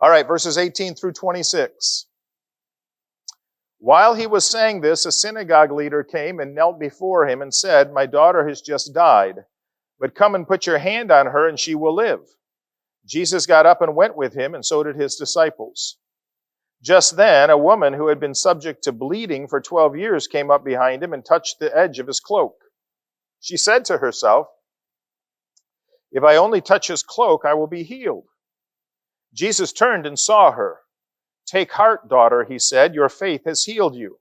All right, verses 18 through 26. While he was saying this, a synagogue leader came and knelt before him and said, "My daughter has just died, but come and put your hand on her and she will live." Jesus got up and went with him, and so did his disciples. Just then, a woman who had been subject to bleeding for 12 years came up behind him and touched the edge of his cloak. She said to herself, "If I only touch his cloak, I will be healed." Jesus turned and saw her. "Take heart, daughter," he said, "your faith has healed you."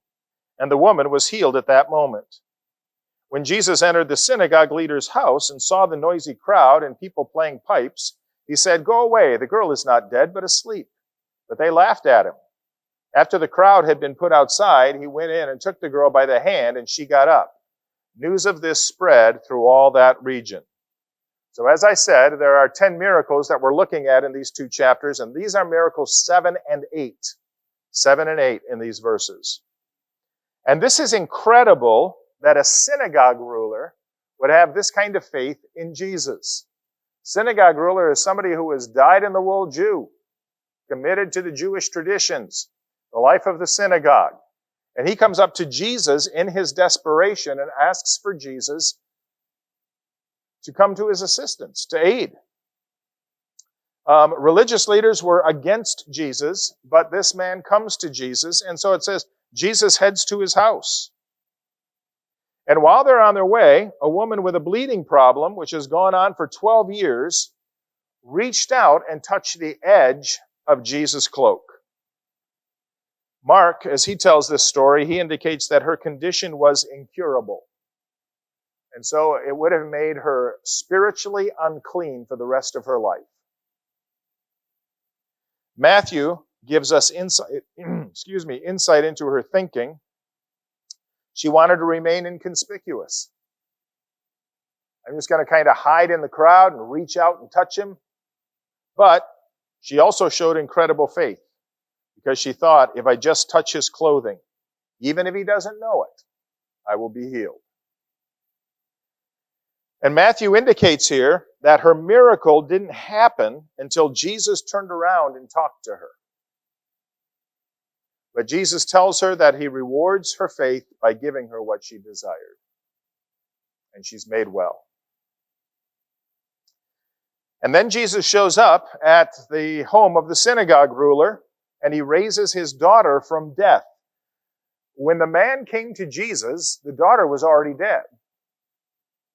And the woman was healed at that moment. When Jesus entered the synagogue leader's house and saw the noisy crowd and people playing pipes, he said, "Go away, the girl is not dead, but asleep." But they laughed at him. After the crowd had been put outside, he went in and took the girl by the hand, and she got up. News of this spread through all that region. So as I said, there are 10 miracles that we're looking at in these two chapters, and these are miracles 7 and 8. 7 and 8 in these verses. And this is incredible that a synagogue ruler would have this kind of faith in Jesus. Synagogue ruler is somebody who was dyed-in-the-wool Jew, committed to the Jewish traditions, the life of the synagogue. And he comes up to Jesus in his desperation and asks for Jesus to come to his assistance, to aid. Religious leaders were against Jesus, but this man comes to Jesus, and so it says Jesus heads to his house. And while they're on their way, a woman with a bleeding problem, which has gone on for 12 years, reached out and touched the edge of Jesus' cloak. Mark, as he tells this story, he indicates that her condition was incurable. And so it would have made her spiritually unclean for the rest of her life. Matthew gives us insight into her thinking. She wanted to remain inconspicuous. I'm just going to kind of hide in the crowd and reach out and touch him. But she also showed incredible faith because she thought, if I just touch his clothing, even if he doesn't know it, I will be healed. And Matthew indicates here that her miracle didn't happen until Jesus turned around and talked to her. But Jesus tells her that he rewards her faith by giving her what she desired. And she's made well. And then Jesus shows up at the home of the synagogue ruler, and he raises his daughter from death. When the man came to Jesus, the daughter was already dead.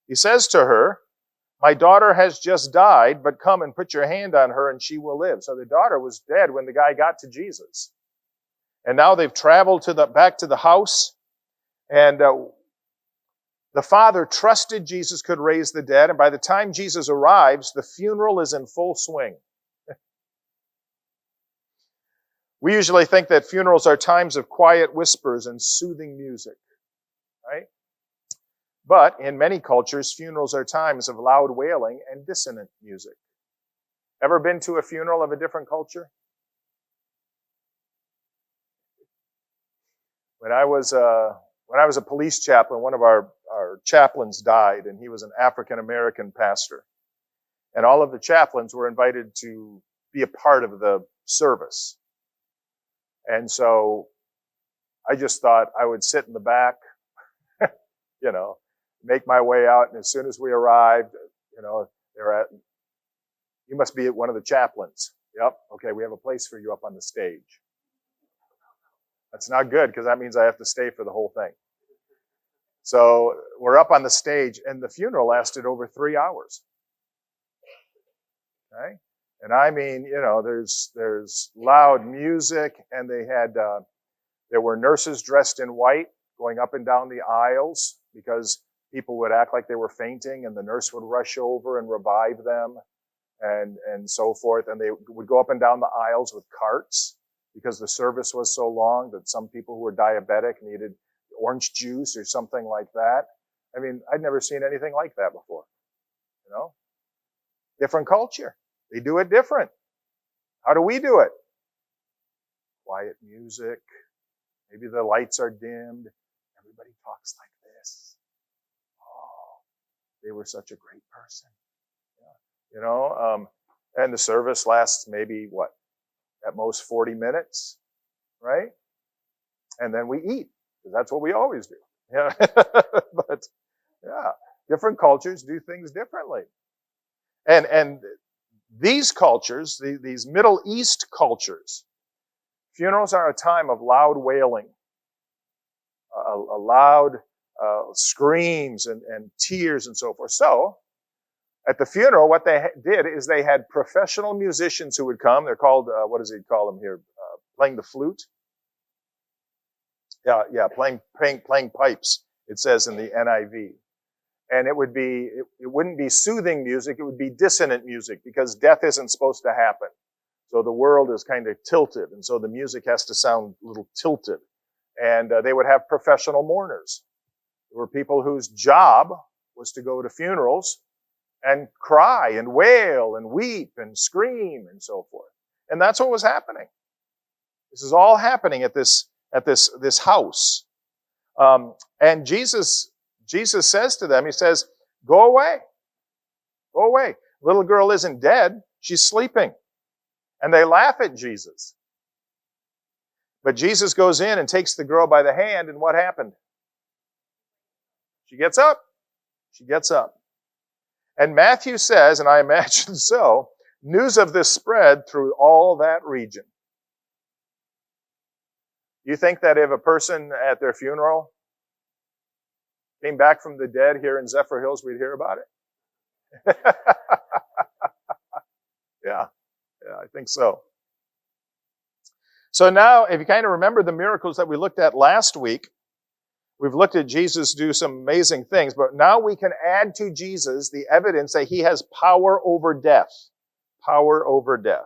He says to her, "My daughter has just died, but come and put your hand on her and she will live." So the daughter was dead when the guy got to Jesus. And now they've traveled back to the house, and the father trusted Jesus could raise the dead, and by the time Jesus arrives, the funeral is in full swing. We usually think that funerals are times of quiet whispers and soothing music, right? But in many cultures, funerals are times of loud wailing and dissonant music. Ever been to a funeral of a different culture? When I was a police chaplain, one of our chaplains died, and he was an African-American pastor. And all of the chaplains were invited to be a part of the service. And so I just thought I would sit in the back, make my way out, and as soon as we arrived, you must be one of the chaplains. Yep, okay, we have a place for you up on the stage. That's not good, because that means I have to stay for the whole thing. So we're up on the stage, and the funeral lasted over 3 hours. Okay? And I mean, there's loud music, and there were nurses dressed in white going up and down the aisles because people would act like they were fainting, and the nurse would rush over and revive them, and so forth. And they would go up and down the aisles with carts because the service was so long that some people who were diabetic needed orange juice or something like that. I mean, I'd never seen anything like that before. Different culture. They do it different. How do we do it? Quiet music. Maybe the lights are dimmed. Everybody talks like this. Oh, they were such a great person. And the service lasts maybe, at most 40 minutes, right? And then we eat, because that's what we always do. Yeah. But yeah, different cultures do things differently. And these cultures, these Middle East cultures, funerals are a time of loud wailing, a loud screams and tears and so forth. So, at the funeral, what they did is they had professional musicians who would come. They're called, what does he call them here? Playing the flute? Yeah, playing pipes, it says in the NIV. And it wouldn't be soothing music, it would be dissonant music, because death isn't supposed to happen. So the world is kind of tilted, and so the music has to sound a little tilted. And they would have professional mourners. There were people whose job was to go to funerals and cry and wail and weep and scream and so forth. And that's what was happening. This is all happening at this house. And Jesus says to them, he says, go away. Go away. Little girl isn't dead. She's sleeping. And they laugh at Jesus. But Jesus goes in and takes the girl by the hand, and what happened? She gets up. She gets up. And Matthew says, and I imagine so, news of this spread through all that region. You think that if a person at their funeral came back from the dead here in Zephyr Hills, we'd hear about it? Yeah, I think so. So now, if you kind of remember the miracles that we looked at last week, we've looked at Jesus do some amazing things, but now we can add to Jesus the evidence that he has power over death. Power over death.